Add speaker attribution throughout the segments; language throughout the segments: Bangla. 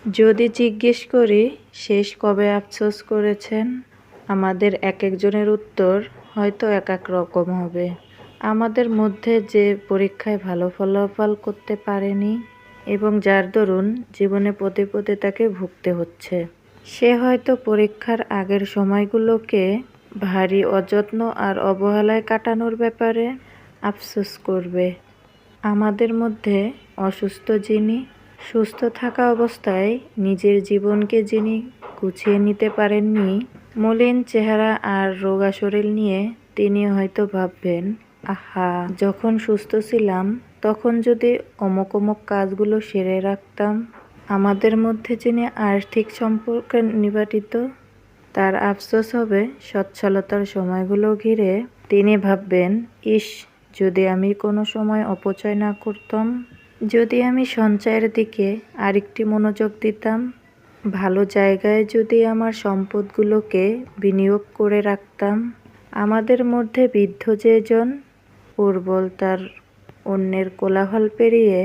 Speaker 1: যদি জিজ্ঞেস করি শেষ কবে আফসোস করেছেন, আমাদের এক একজনের উত্তর হয়তো এক এক রকম হবে। আমাদের মধ্যে যে পরীক্ষায় ভালো ফলাফল করতে পারেনি এবং যার দরুন জীবনে পদে পদে তাকে ভুগতে হচ্ছে, সে হয়তো পরীক্ষার আগের সময়গুলোকে ভারী অযত্ন আর অবহেলায় কাটানোর ব্যাপারে আফসোস করবে। আমাদের মধ্যে অসুস্থ যিনি, সুস্থ থাকা অবস্থায় নিজের জীবনকে যিনি গুছিয়ে নিতে পারেননি, মলিন চেহারা আর রোগা শরীর নিয়ে তিনি হয়তো ভাববেন, আহা, যখন সুস্থ ছিলাম তখন যদি অমুক অমুক কাজগুলো সেরে রাখতাম। আমাদের মধ্যে যিনি আর্থিক সম্পর্কে নিবেদিত, তার আফসোস হবে সচ্ছলতার সময়গুলো ঘিরে তিনি ভাববেন, ইস, যদি আমি কোনো সময় অপচয় না করতাম, যদি আমি সঞ্চয়ের দিকে আরেকটি মনোযোগ দিতাম, ভালো জায়গায় যদি আমার সম্পদগুলোকে বিনিয়োগ করে রাখতাম। আমাদের মধ্যে বৃদ্ধ যেজন, প্রবল তার অন্যের কোলাহল পেরিয়ে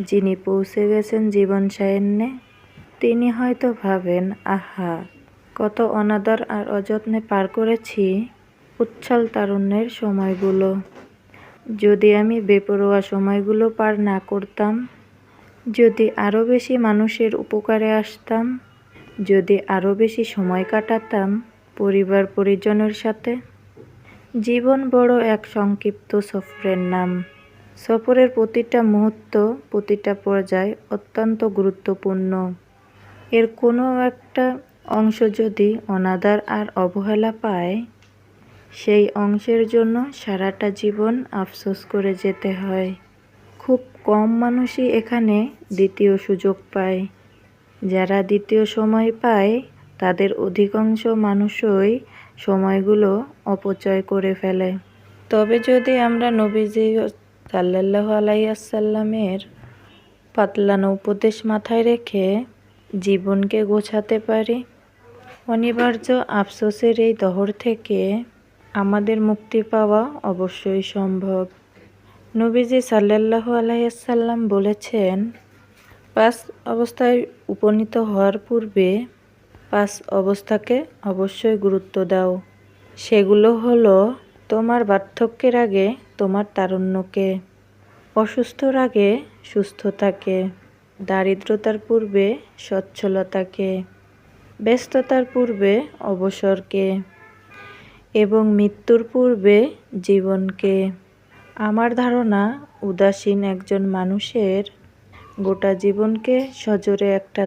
Speaker 1: যিনি পৌঁছে গেছেন জীবন সায়ান্নে, তিনি হয়তো ভাবেন, আহা, কত অনাদর আর অযত্নে পার করেছি উচ্ছল তারুণ্যের সময়গুলো। যদি আমি বেপরোয়া সময়গুলো পার না করতাম, যদি আরও বেশি মানুষের উপকারে আসতাম, যদি আরও বেশি সময় কাটাতাম পরিবার পরিজনের সাথে। জীবন বড় এক সংক্ষিপ্ত সফরের নাম। সফরের প্রতিটা মুহূর্ত, প্রতিটা পর্যায় অত্যন্ত গুরুত্বপূর্ণ। এর কোনো একটা অংশ যদি অনাদর আর অবহেলা পায়, সেই অংশের জন্য সারাটা জীবন আফসোস করে যেতে হয়। খুব কম মানুষই এখানে দ্বিতীয় সুযোগ পায়। যারা দ্বিতীয় সময় পায়, তাদের অধিকাংশ মানুষই সময়গুলো অপচয় করে ফেলে। তবে যদি আমরা নবীজি সাল্লাল্লাহু আলাইহি ওয়াসাল্লামের পাতলানো উপদেশ মাথায় রেখে জীবনকে গোছাতে পারি, অনিবার্য আফসোসের এই দহর থেকে আমাদের মুক্তি পাওয়া অবশ্যই সম্ভব। নবীজি সাল্লাল্লাহু আলাইহি ওয়াসাল্লাম বলেছেন, 5 অবস্থায় উপনীত হওয়ার পূর্বে 5 অবস্থাকে অবশ্যই গুরুত্ব দাও। সেগুলো হলো, তোমার বার্ধক্যের আগে তোমার তারুণ্যকে, অসুস্থর আগে সুস্থতাকে, দারিদ্রতার পূর্বে সচ্ছলতাকে, ব্যস্ততার পূর্বে অবসরকে এবং মৃত্যুর পূর্বে জীবনকে। আমার ধারণা, উদাসীন একজন মানুষের গোটা জীবনকে সজোরে একটা